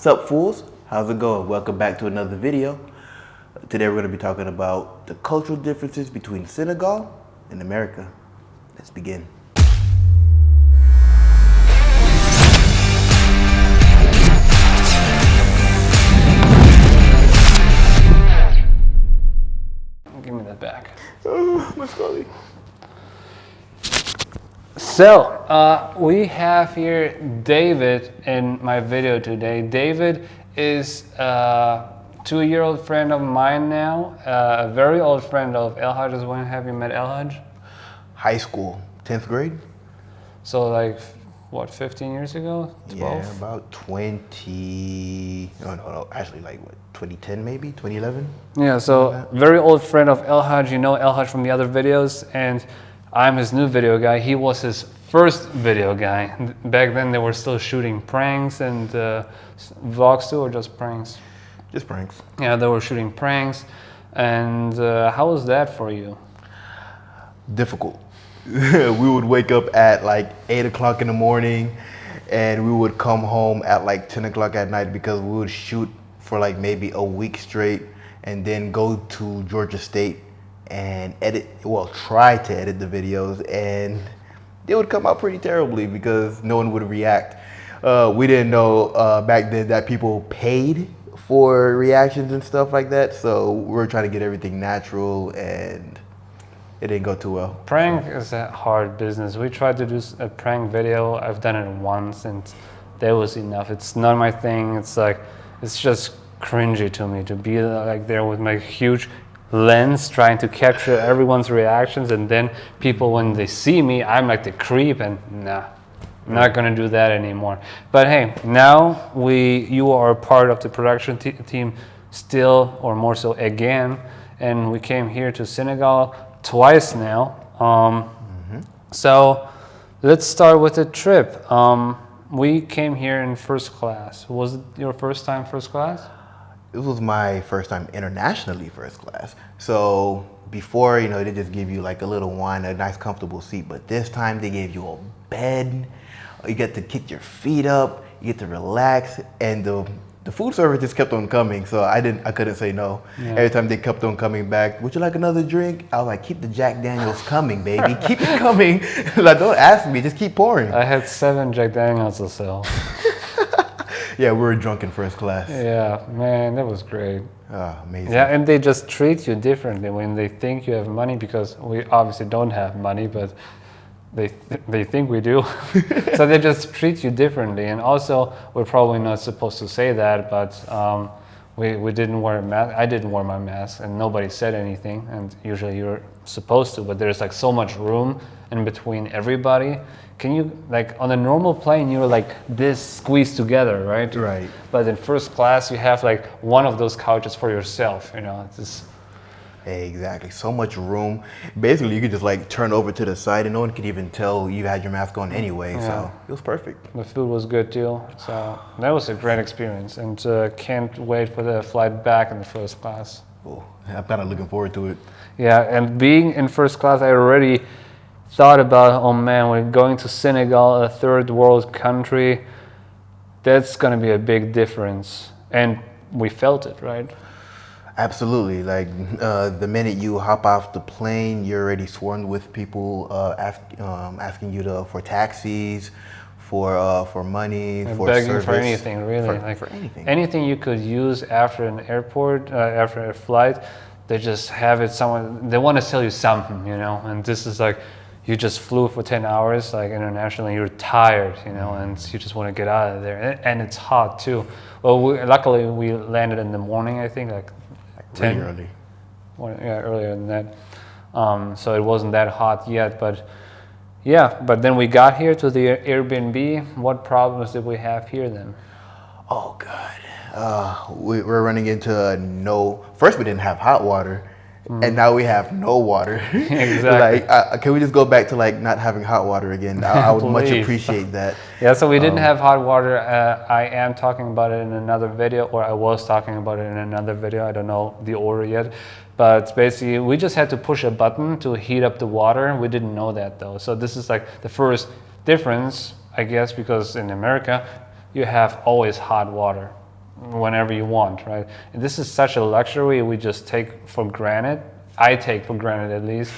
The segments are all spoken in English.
Sup fools, how's it going? Welcome back to another video. Today we're going to be talking about the cultural differences between Senegal and America. Let's begin. Give me that back. Oh, my scully. So, we have here David in my video today. David is a 2-year-old friend of mine now, a very old friend of Elhadj. When have you met Elhadj? High school, 10th grade? So like, what, 15 years ago? 12? Yeah, about 20, no, actually like what, 2010 maybe, 2011? Yeah, so very old friend of Elhadj. You know Elhadj from the other videos, and I'm his new video guy. He was his first video guy. Back then they were still shooting pranks and vlogs too, or just pranks? Just pranks. Yeah, they were shooting pranks. And how was that for you? Difficult. We would wake up at like 8 o'clock in the morning and we would come home at like 10 o'clock at night because we would shoot for like maybe a week straight and then go to Georgia State and try to edit the videos, and they would come out pretty terribly because no one would react. We didn't know back then that people paid for reactions and stuff like that, so we were trying to get everything natural and it didn't go too well. Prank is a hard business. We tried to do a prank video. I've done it once and that was enough. It's not my thing. It's like, it's just cringy to me to be like there with my huge lens trying to capture everyone's reactions, and then people, when they see me, I'm like the creep, and nah, I'm not gonna do that anymore. But hey, now you are a part of the production team still, or more so again, and we came here to Senegal twice now. So let's start with the trip. We came here in first class. Was it your first time first class? It was my first time internationally first class. So before, they just give you like a little wine, a nice comfortable seat. But this time they gave you a bed. You get to kick your feet up. You get to relax. And the food service just kept on coming. So I couldn't say no. Yeah. Every time they kept on coming back, would you like another drink? I was like, keep the Jack Daniels coming, baby. Keep it coming. Like, don't ask me, just keep pouring. I had 7 Jack Daniels or so. Yeah, we were drunk in first class. Yeah, man, that was great. Amazing. Yeah, and they just treat you differently when they think you have money, because we obviously don't have money, but they think we do. So they just treat you differently. And also, we're probably not supposed to say that, but we didn't wear a mask. I didn't wear my mask, and nobody said anything. And usually you're supposed to, but there's like so much room in between everybody. Can you, like on a normal plane, you're like this squeezed together, right? Right. But in first class, you have like one of those couches for yourself, It's just... Exactly. So much room. Basically, you could just like turn over to the side and no one could even tell you had your mask on anyway. Yeah. So it was perfect. The food was good too. So that was a great experience, and can't wait for the flight back in the first class. Oh, I'm kind of looking forward to it. Yeah, and being in first class, I already thought about, oh man, we're going to Senegal, a third world country. That's going to be a big difference. And we felt it, right? Absolutely. Like the minute you hop off the plane, you're already swarmed with people asking you for taxis, for money, and for begging service. for anything, really. For anything. Anything you could use after an airport, after a flight, they just have it somewhere. They want to sell you something, And this is like, you just flew for 10 hours, like internationally, you're tired, and you just want to get out of there. And it's hot too. Well, luckily we landed in the morning, I think, like 10. Really early. Yeah, earlier than that. So it wasn't that hot yet, but yeah. But then we got here to the Airbnb. What problems did we have here then? Oh, God. We're running into first we didn't have hot water. And now we have no water. Exactly. Like, can we just go back to like not having hot water again? I would much appreciate that. Yeah, so we didn't have hot water. I am talking about it in another video, or I was talking about it in another video. I don't know the order yet. But basically, we just had to push a button to heat up the water. We didn't know that though. So this is like the first difference, I guess, because in America, you have always hot water. whenever you want, right? And this is such a luxury we just take for granted. I take for granted at least,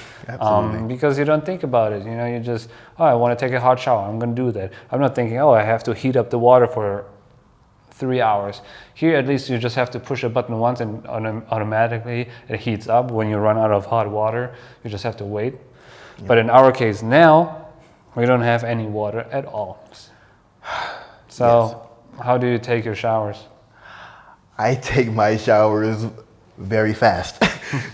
because you don't think about it. You know, you just, oh, I want to take a hot shower. I'm going to do that. I'm not thinking, oh, I have to heat up the water for 3 hours. Here, at least, you just have to push a button once, and automatically it heats up. When you run out of hot water, you just have to wait. Yeah. But in our case now, we don't have any water at all. So, how do you take your showers? I take my showers very fast.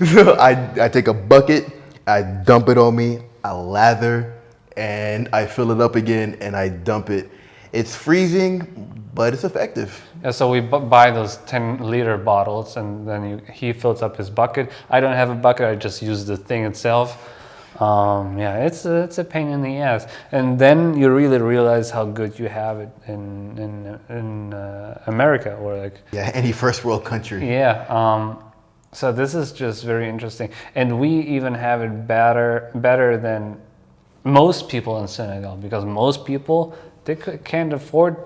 So I take a bucket, I dump it on me, I lather, and I fill it up again, and I dump it. It's freezing, but it's effective. Yeah, so we buy those 10-liter bottles, and then he fills up his bucket. I don't have a bucket, I just use the thing itself. Yeah, it's a pain in the ass. And then you really realize how good you have it in America, or like... Yeah, any first world country. Yeah, so this is just very interesting. And we even have it better than most people in Senegal, because most people, they can't afford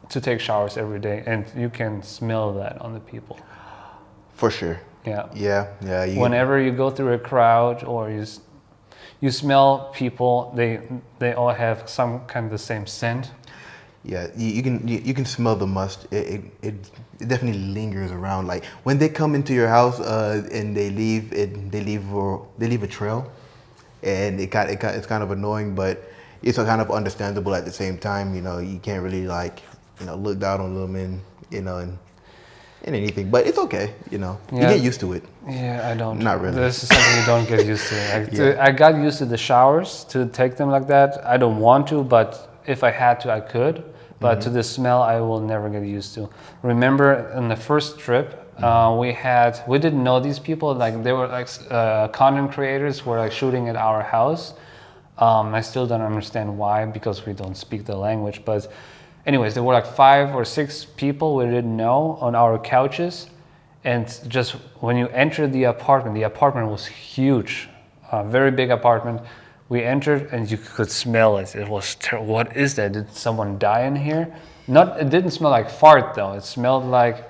to take showers every day, and you can smell that on the people. For sure. Yeah. Yeah. Whenever you go through a crowd, or you smell people, they all have some kind of the same scent. Yeah, you can smell the must. It definitely lingers around. Like when they come into your house and they leave a trail, and it's kind of annoying, but it's kind of understandable at the same time. You know, you can't really look down on them and anything, but it's okay. You know, you get used to it. Yeah, I don't. Not really. This is something you don't get used to. I got used to the showers, to take them like that. I don't want to, but if I had to, I could. But to the smell, I will never get used to. Remember, in the first trip, we didn't know these people. Like they were like content creators, were like shooting at our house. I still don't understand why, because we don't speak the language. But anyways, there were like 5 or 6 people we didn't know on our couches. And just when you entered the apartment was huge, a very big apartment. We entered and you could smell it. It was terrible. What is that? Did someone die in here? It didn't smell like fart though. It smelled like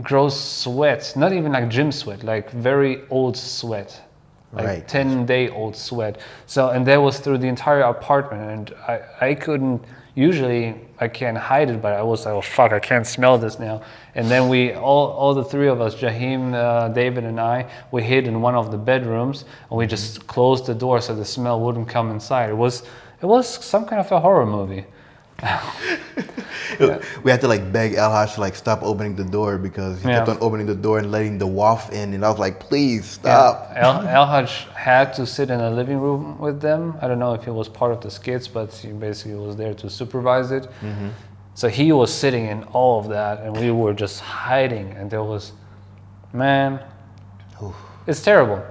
gross sweat. Not even like gym sweat, like very old sweat. Like right. 10-day-old sweat. So, and that was through the entire apartment, and I couldn't, usually I can't hide it, but I was like, oh fuck, I can't smell this now. And then we, all the 3 of us, Jahim, David and I, we hid in one of the bedrooms, and we just closed the door so the smell wouldn't come inside. It was some kind of a horror movie. We had to beg Elhadj to stop opening the door, because he kept on opening the door and letting the waft in, and I was like, please stop. Yeah. Elhadj had to sit in a living room with them. I don't know if he was part of the skits, but he basically was there to supervise it. So he was sitting in all of that, and we were just hiding, and there was, man, it's terrible.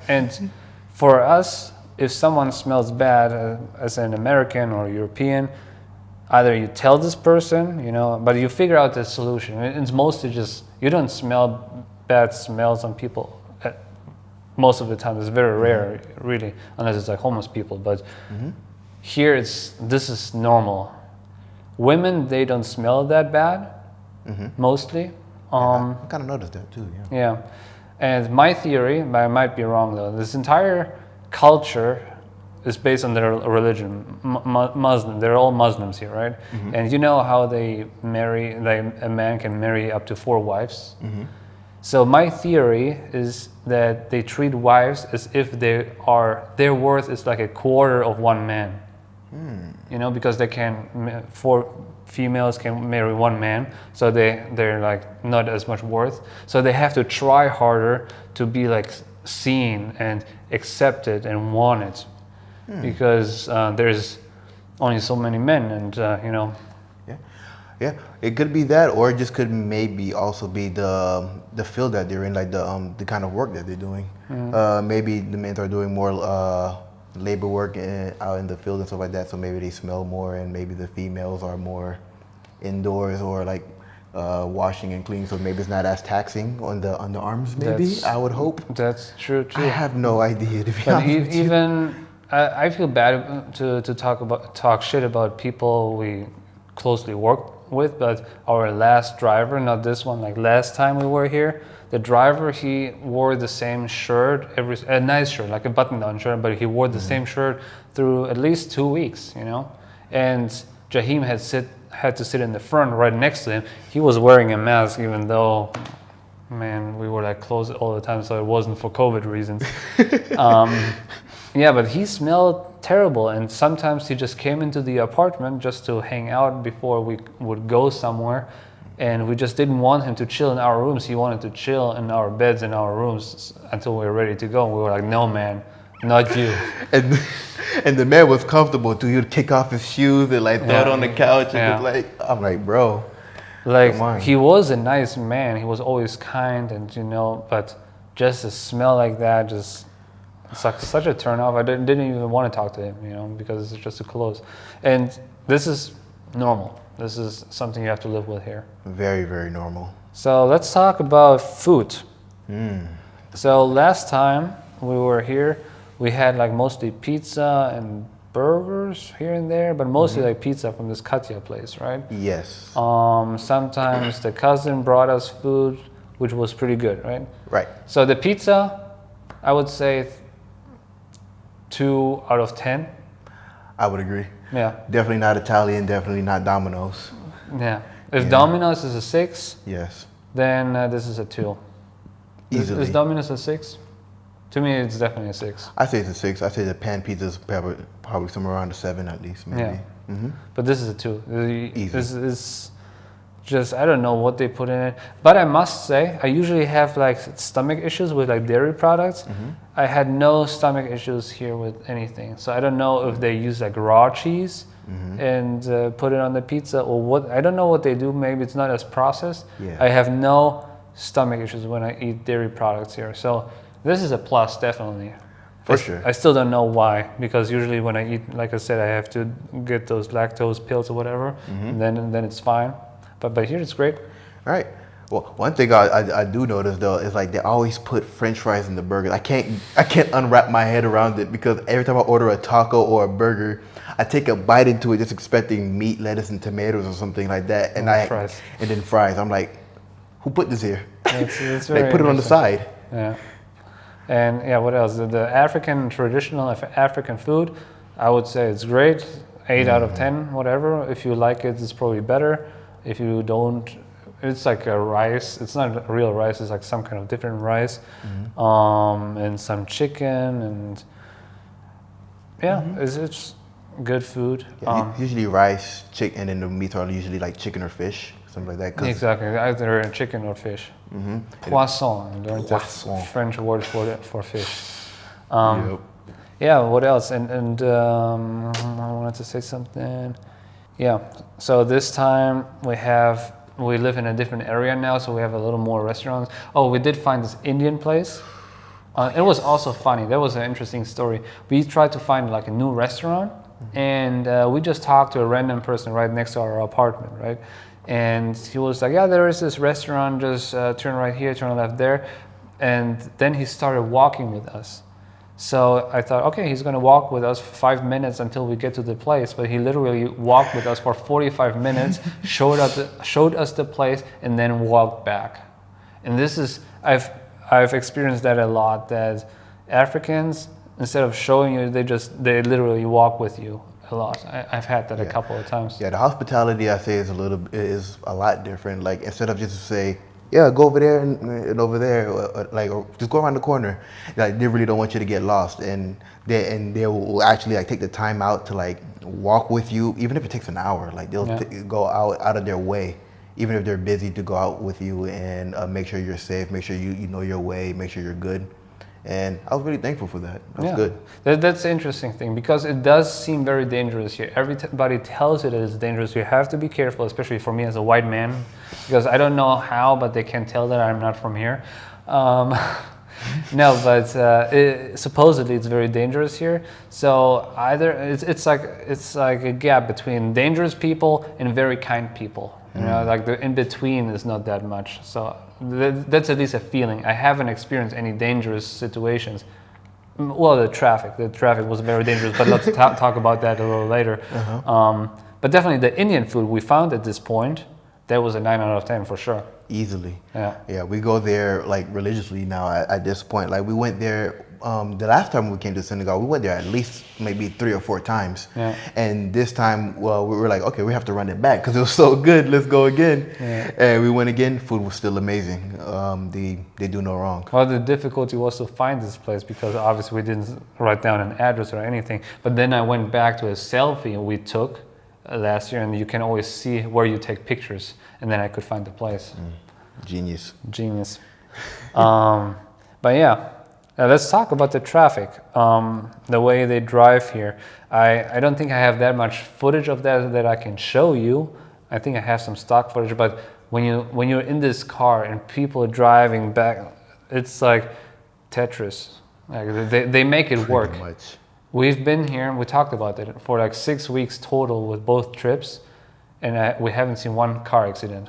And for us, if someone smells bad as an American or European, either you tell this person, but you figure out the solution. It's mostly just, you don't smell bad smells on people. Most of the time, it's very rare, really, unless it's like homeless people. But here, this is normal. Women, they don't smell that bad, mostly. I kind of noticed that too. Yeah, and my theory, but I might be wrong though. This entire culture is based on their religion, Muslim. They're all Muslims here, right? And you know how they marry, a man can marry up to 4 wives. So my theory is that they treat wives as if their worth is like a quarter of one man. Because they 4 females can marry 1 man, so they're like not as much worth. So they have to try harder to be like seen and accepted and wanted. Because there's only so many men, and Yeah, it could be that, or it just could maybe also be the field that they're in, like the kind of work that they're doing. Maybe the men are doing more labor work out in the field and stuff like that, so maybe they smell more, and maybe the females are more indoors or washing and cleaning, so maybe it's not as taxing on the arms. Maybe I would hope. That's true too. I have no idea, to be honest with you. Even I feel bad to talk shit about people we closely work with, but our last driver, not this one, like last time we were here, the driver, he wore the same shirt, a nice shirt, like a button-down shirt, but he wore the same shirt through at least 2 weeks, you know? And Jahim had to sit in the front right next to him. He was wearing a mask, even though, man, we were like closed all the time, so it wasn't for COVID reasons. Yeah, but he smelled terrible, and sometimes he just came into the apartment just to hang out before we would go somewhere, and we just didn't want him to chill in our rooms. He wanted to chill in our beds in our rooms until we were ready to go. And we were like, no, man, not you. And the man was comfortable too. He would kick off his shoes and like throw it on the couch, and just like, I'm like, bro, like he was a nice man. He was always kind, and you know, but just a smell like that, just it's like such a turn off. I didn't even want to talk to him, you know, because it's just too close. And this is normal. This is something you have to live with here. Very, very normal. So let's talk about food. So last time we were here, we had like mostly pizza and burgers here and there, but mostly like pizza from this Katya place, right? Yes. Sometimes the cousin brought us food, which was pretty good, right? Right. So the pizza, I would say 2 out of 10. I would agree. Yeah. Definitely not Italian, definitely not Domino's. Yeah. If Domino's is a 6, yes, then this is a 2. easily. Is Domino's a 6? To me, it's definitely a 6. I say it's a 6. I say the pan pizza is probably somewhere around a 7 at least, maybe. Yeah. But this is a 2. Easy. This is just, I don't know what they put in it. But I must say, I usually have like stomach issues with like dairy products. I had no stomach issues here with anything. So I don't know if they use like raw cheese and put it on the pizza or what. I don't know what they do. Maybe it's not as processed. Yeah. I have no stomach issues when I eat dairy products here. So this is a plus, definitely. For sure. I still don't know why, because usually when I eat, like I said, I have to get those lactose pills or whatever, and then it's fine. But here it's great. All right. Well, one thing I do notice though is like they always put French fries in the burger. I can't unwrap my head around it because every time I order a taco or a burger, I take a bite into it just expecting meat, lettuce, and tomatoes or something like that, and then fries. I'm like, who put this here? It's They put it on the side. Yeah. And yeah, what else? The African traditional African food, I would say it's great. 8 out of 10, whatever. If you like it, it's probably better. If you don't, it's like a rice. It's not real rice. It's like some kind of different rice, and some chicken, and it's good food. Yeah, usually rice, chicken, and then the meats are usually like chicken or fish, something like that. Exactly, either chicken or fish. Poisson, learned the French word for fish. Yeah, what else? And I wanted to say something. Yeah, so this time we live in a different area now, so we have a little more restaurants. Oh, we did find this Indian place. It was also funny. That was an interesting story. We tried to find like a new restaurant, and we just talked to a random person right next to our apartment, right? And he was like, yeah, there is this restaurant, just turn right here, turn left there. And then he started walking with us. So I thought, okay, he's going to walk with us for 5 minutes until we get to the place. But he literally walked with us for 45 minutes, showed us the place, and then walked back. And this is, I've experienced that a lot, that Africans, instead of showing you, they literally walk with you a lot. I've had that a couple of times. Yeah, the hospitality I say is a lot different. Like instead of just to say, yeah, go over there and over there, or just go around the corner. Like they really don't want you to get lost, and they will actually like take the time out to like walk with you, even if it takes an hour. Like they'll go out of their way, even if they're busy, to go out with you and make sure you're safe, make sure you know your way, make sure you're good. And I was really thankful for that. That's good. That's the interesting thing, because it does seem very dangerous here. Everybody tells you that it's dangerous. You have to be careful, especially for me as a white man, because I don't know how, but they can tell that I'm not from here. No, but supposedly it's very dangerous here. So either it's like a gap between dangerous people and very kind people. You know, like the in between is not that much. So that's at least a feeling. I haven't experienced any dangerous situations. Well, the traffic was very dangerous, but let's talk about that a little later. But definitely the Indian food we found at this point, that was a 9 out of 10 for sure. Easily. Yeah. Yeah, we go there like religiously now at this point. Like we went there the last time we came to Senegal, we went there at least maybe 3 or 4 times. Yeah. And this time, well, we were like, okay, we have to run it back because it was so good. Let's go again. Yeah. And we went again. Food was still amazing. They do no wrong. Well, the difficulty was to find this place because obviously we didn't write down an address or anything. But then I went back to a selfie we took last year, and you can always see where you take pictures, and then I could find the place. Genius. But yeah, let's talk about the traffic, the way they drive here. I don't think I have that much footage of that I can show you. I think I have some stock footage, but when you're in this car and people are driving back, it's like Tetris. Like they make it work. Pretty much. We've been here, we talked about it, for like 6 weeks total with both trips, and we haven't seen one car accident.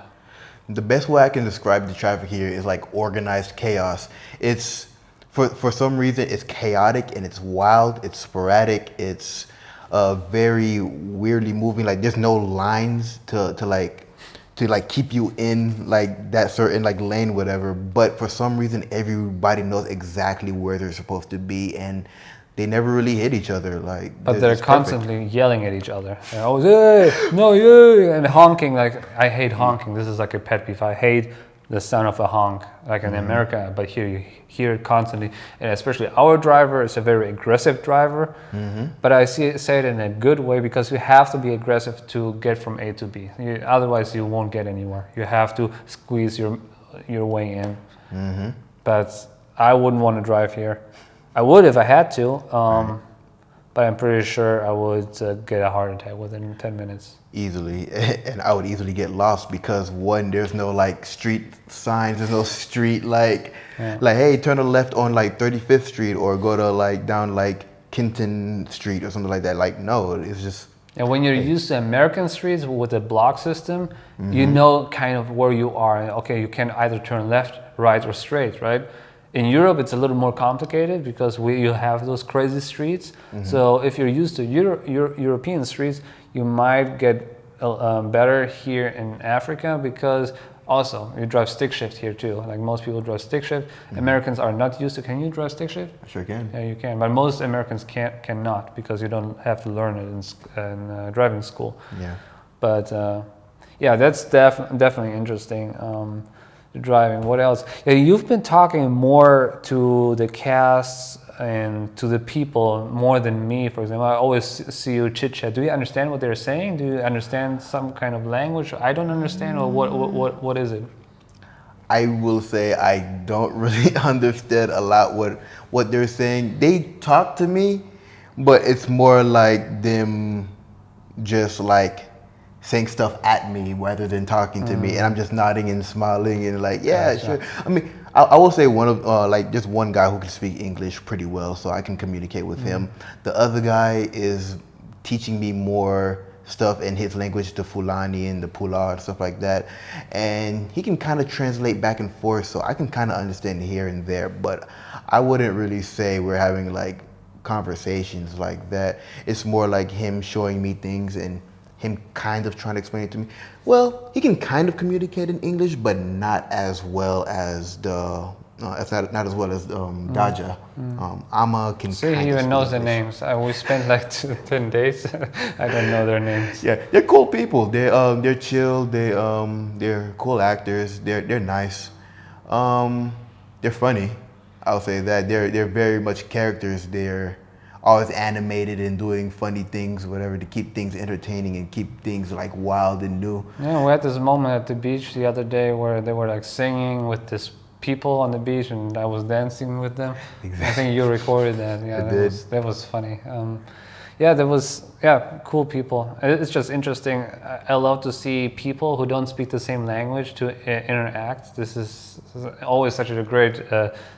The best way I can describe the traffic here is like organized chaos. It's for some reason it's chaotic and it's wild, it's sporadic, it's very weirdly moving. Like there's no lines to keep you in like that certain like lane, whatever. But for some reason everybody knows exactly where they're supposed to be, and they never really hit each other. But they're constantly yelling at each other. They're always, hey, no, yeah, and honking. Like, I hate honking. This is like a pet peeve. I hate the sound of a honk, like in America. But here you hear it constantly. And especially our driver is a very aggressive driver. But I say it in a good way, because you have to be aggressive to get from A to B. Otherwise, you won't get anywhere. You have to squeeze your way in. But I wouldn't want to drive here. I would if I had to, but I'm pretty sure I would get a heart attack within 10 minutes. Easily, and I would easily get lost because one, there's no like street signs, there's no street like hey, turn to the left on like 35th Street or go to like down like Kenton Street or something like that. Like no, it's just. And when you're used to American streets with a block system, you know kind of where you are. Okay, you can either turn left, right, or straight, right? In Europe, it's a little more complicated because you have those crazy streets. So if you're used to European streets, you might get better here in Africa, because also you drive stick shift here too. Like most people drive stick shift. Americans are not used to. Can you drive stick shift? I sure can. Yeah, you can. But most Americans cannot, because you don't have to learn it in driving school. Yeah. But yeah, that's definitely interesting. Driving. What else? Yeah, you've been talking more to the cast and to the people more than me, for example. I always see you chit chat. Do you understand what they're saying? Do you understand some kind of language I don't understand, or what is it? I will say I don't really understand a lot what they're saying. They talk to me, but it's more like them just like saying stuff at me rather than talking to me, and I'm just nodding and smiling and like, yeah, sure. I mean, I will say one of like just one guy who can speak English pretty well, so I can communicate with him. The other guy is teaching me more stuff in his language, the Fulani and the Pula and stuff like that, and he can kind of translate back and forth, so I can kind of understand here and there, but I wouldn't really say we're having like conversations like that. It's more like him showing me things and him kind of trying to explain it to me. Well, he can kind of communicate in English, but not as well as not as well as Daja. Ama can. See, he even knows the names. We spent like 10 days. I don't know their names. Yeah, they're cool people. They're chill. They're cool actors. They're nice. They're funny. I'll say that. They're very much characters. They're always animated and doing funny things, whatever, to keep things entertaining and keep things like wild and new. Yeah, we had this moment at the beach the other day where they were like singing with this people on the beach, and I was dancing with them. Exactly. I think you recorded that. Yeah, that was funny. Cool people. It's just interesting. I love to see people who don't speak the same language to interact. This is always such a great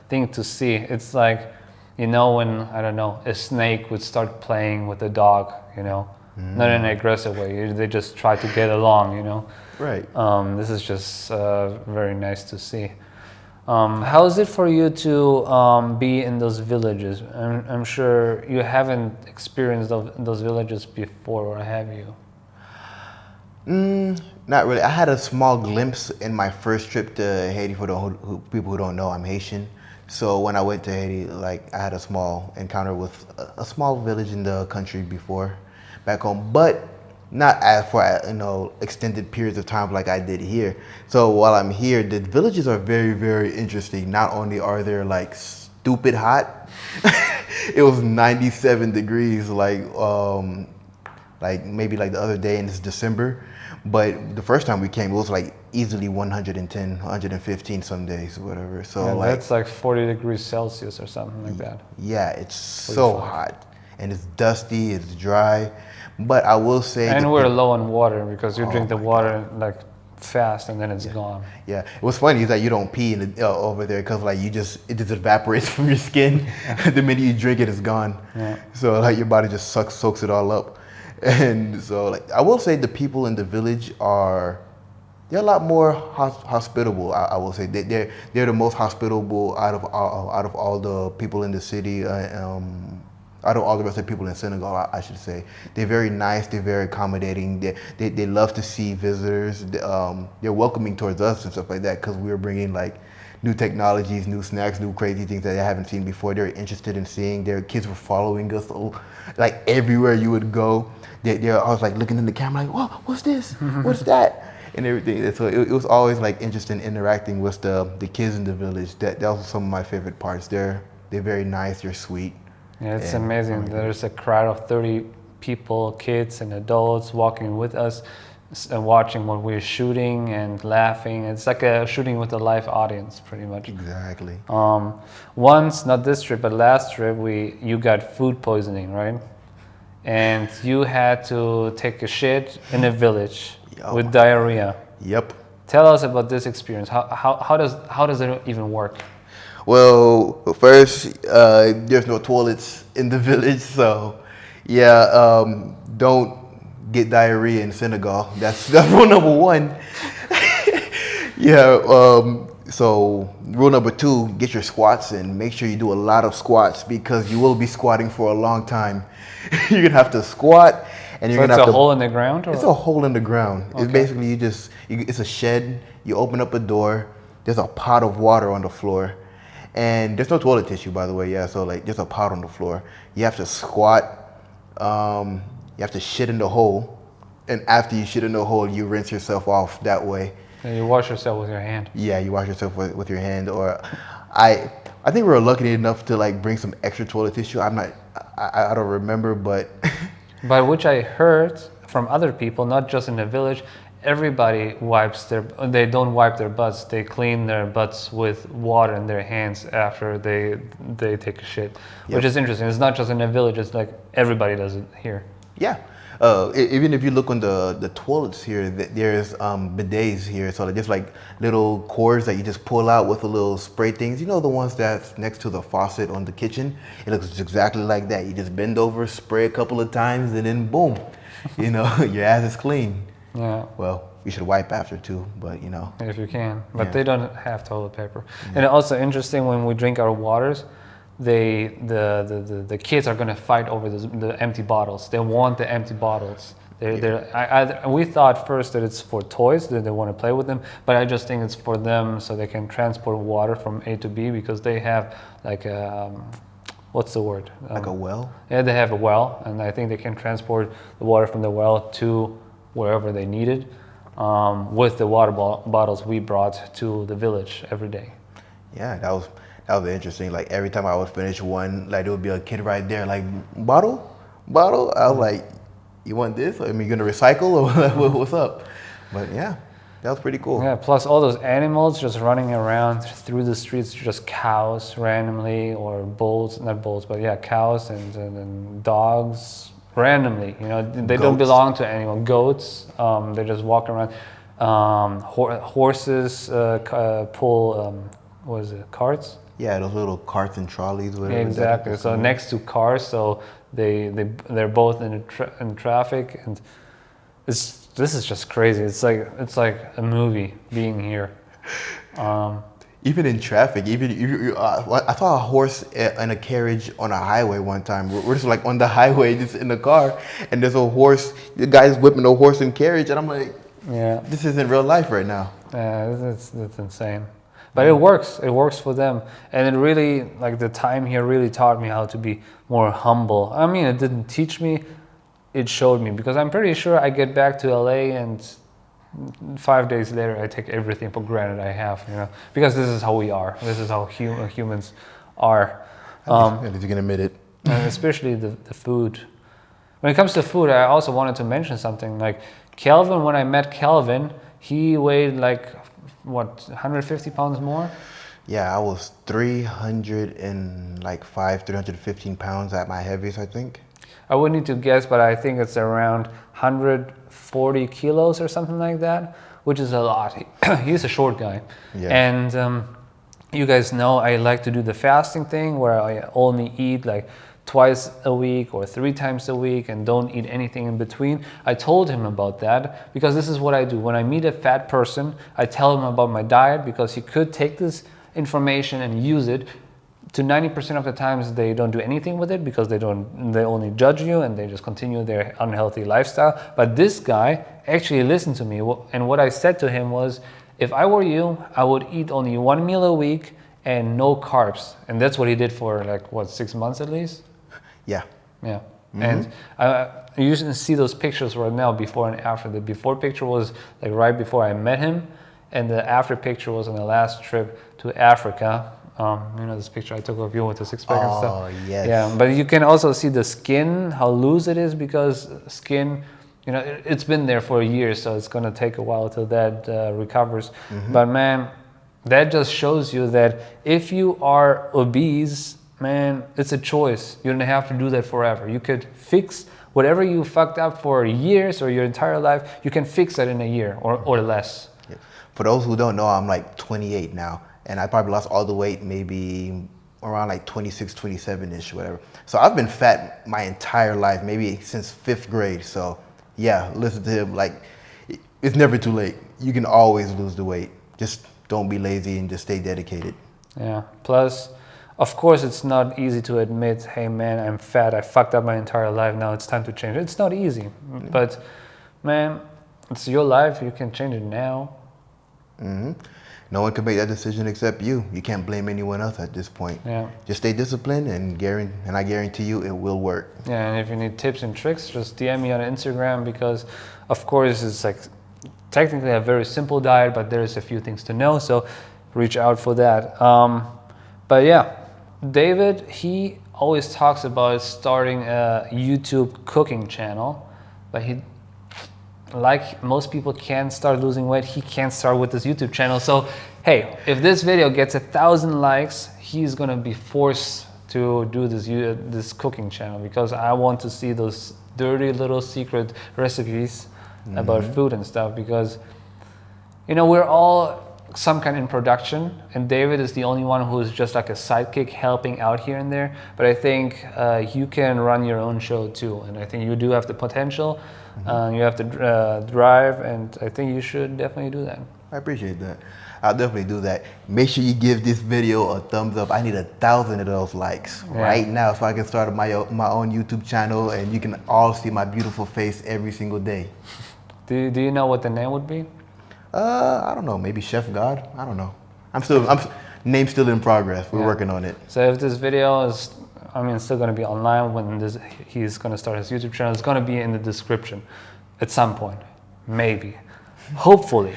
thing to see. It's like, you know, when, I don't know, a snake would start playing with a dog, you know, not in an aggressive way. They just try to get along, you know. Right. This is just very nice to see. How is it for you to be in those villages? I'm sure you haven't experienced those villages before, or have you? Not really. I had a small glimpse in my first trip to Haiti. For the people who don't know, I'm Haitian. So when I went to Haiti, like I had a small encounter with a small village in the country before, back home, but not as for extended periods of time like I did here. So while I'm here, the villages are very very interesting. Not only are they like stupid hot, it was 97 degrees like maybe like the other day, and it's December. But the first time we came, it was like easily 110, 115 some days, or whatever. So Yeah, like that's like 40 degrees Celsius or something like that. yeah, it's so 45. hot and it's dusty, it's dry. But I will say, And we're low on water because you Oh drink the my water like fast and then it's gone. yeah, what's funny is that you don't pee over there because like it just evaporates from your skin. The minute you drink it, it's gone. Yeah. So like your body just soaks it all up. And so like I will say the people in the village they're a lot more hospitable. I will say they're the most hospitable out of all the people in the city. Out of all the rest of the people in Senegal, I should say, they're very nice. They're very accommodating. They love to see visitors. They're welcoming towards us and stuff like that because we were bringing like new technologies, new snacks, new crazy things that they haven't seen before. They're interested in seeing. Their kids were following us, like everywhere you would go. They're always like looking in the camera, like, "Whoa, what's this? What's that?" And everything. And so it was always like interesting interacting with the kids in the village. That was some of my favorite parts. They're very nice. They're sweet. Yeah, it's And- amazing. There's a crowd of 30 people, kids and adults walking with us and watching what we're shooting and laughing. It's like a shooting with a live audience, pretty much. Exactly. Once, not this trip, but last trip, you got food poisoning, right? And you had to take a shit in a village Yo. with diarrhea. Yep. Tell us about this experience. How does it even work? Well, first, there's no toilets in the village, so yeah, don't get diarrhea in Senegal. That's rule number one. Yeah. So rule number two, get your squats in. Make sure you do a lot of squats because you will be squatting for a long time. You're gonna have to squat, and you're So gonna it's have a to. hole in the ground? Or? It's a hole in the ground. Okay. It's basically it's a shed. You open up a door. There's a pot of water on the floor, and there's no toilet tissue, by the way. Yeah, so like there's a pot on the floor. You have to squat. You have to shit in the hole, and after you shit in the hole, you rinse yourself off that way. And you wash yourself with your hand. Yeah, you wash yourself with your hand. Or I think we were lucky enough to like bring some extra toilet tissue. I don't remember, but But which I heard from other people, not just in the village, everybody they don't wipe their butts. They clean their butts with water in their hands after they take a shit, which is interesting. It's not just in the village. It's like everybody does it here. yeah. Even if you look on the toilets here, there's bidets here. So there's like little cords that you just pull out with the little spray things. You know, the ones that's next to the faucet on the kitchen? It looks exactly like that. You just bend over, spray a couple of times, and then boom, you know, your ass is clean. Yeah. Well, you should wipe after too, but you know. If you can, but Yeah. they don't have toilet paper. And also interesting, when we drink our waters, the kids are gonna fight over the empty bottles. They want the empty bottles. We thought first that it's for toys, that they want to play with them, but I just think it's for them so they can transport water from A to B because they have like what's the word? Like a well? Yeah, they have a well, and I think they can transport the water from the well to wherever they need it with the water bottles we brought to the village every day. Yeah, that was interesting. Like every time I would finish one, like there would be a kid right there, like bottle. I was like, you want this? I mean, you gonna recycle or what's up? But yeah, that was pretty cool. Yeah, plus all those animals just running around through the streets, just cows randomly, or bulls, not bulls, but yeah, cows and dogs randomly. You know, they don't Goats. belong to anyone. Goats, they just walk around. Horses pull, what is it, carts? Yeah, those little carts and trolleys, whatever. Yeah, exactly. So next to cars, so they're both in traffic, and this is just crazy. It's like a movie being here. Even in traffic, I saw a horse in a carriage on a highway one time. We're just like on the highway, just in the car, and there's a horse. The guy's whipping a horse in carriage, and I'm like, Yeah. this isn't real life right now. That's insane. But it works. It works for them. And it really, like the time here really taught me how to be more humble. I mean, it didn't teach me, it showed me. Because I'm pretty sure I get back to LA and 5 days later I take everything for granted I have, you know. Because this is how we are. This is how humans are. At least you can admit it. And especially the food. When it comes to food, I also wanted to mention something. Like Calvin, when I met Calvin, he weighed like, what, 150 pounds more? Yeah, I was 315 pounds at my heaviest, I think. I would need to guess, but I think it's around 140 kilos or something like that, which is a lot. He's a short guy. Yeah. And you guys know I like to do the fasting thing where I only eat like twice a week or 3 times a week and don't eat anything in between. I told him about that because this is what I do. When I meet a fat person, I tell him about my diet because he could take this information and use it. To 90% of the times they don't do anything with it because they only judge you and they just continue their unhealthy lifestyle. But this guy actually listened to me, and what I said to him was, if I were you, I would eat only 1 meal a week and no carbs. And that's what he did for like, what, 6 months at least? Yeah. Yeah. And you can see those pictures right now, before and after. The before picture was like right before I met him, and the after picture was on the last trip to Africa. You know, this picture I took of you with the six-pack and stuff. Oh, yes. Yeah, but you can also see the skin, how loose it is, because skin, you know, it's been there for years, so it's going to take a while till that recovers. But man, that just shows you that if you are obese, man, it's a choice. You don't have to do that forever. You could fix whatever you fucked up for years or your entire life, you can fix that in a year or less. Yeah. For those who don't know, I'm like 28 now. And I probably lost all the weight maybe around like 26, 27-ish, whatever. So I've been fat my entire life, maybe since 5th grade. So yeah, listen to him. Like, it's never too late. You can always lose the weight. Just don't be lazy and just stay dedicated. Yeah. Plus, of course, it's not easy to admit, hey man, I'm fat. I fucked up my entire life. Now it's time to change it. It's not easy. But man, it's your life. You can change it now. No one can make that decision except you. You can't blame anyone else at this point. Yeah. Just stay disciplined, and I guarantee you it will work. Yeah, and if you need tips and tricks, just DM me on Instagram, because of course it's like technically a very simple diet, but there's a few things to know, so reach out for that. But yeah, David, he always talks about starting a YouTube cooking channel, but he, like most people can't start losing weight, he can't start with this YouTube channel. So hey, if this video gets 1,000 likes, he's gonna be forced to do this cooking channel, because I want to see those dirty little secret recipes about food and stuff, because you know, we're all some kind in production, and David is the only one who's just like a sidekick helping out here and there. But I think you can run your own show too, and I think you do have the potential. You have to drive, and I think you should definitely do that. I appreciate that. I'll definitely do that. Make sure you give this video a thumbs up. I need 1,000 of those likes right now, so I can start my own YouTube channel, and you can all see my beautiful face every single day. Do you know what the name would be? I don't know. Maybe Chef God. I don't know. Name's still in progress. We're working on it. So if this video is, I mean, it's still going to be online when he's going to start his YouTube channel. It's going to be in the description at some point, maybe, hopefully.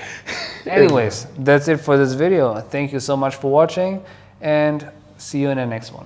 Anyways, that's it for this video. Thank you so much for watching, and see you in the next one.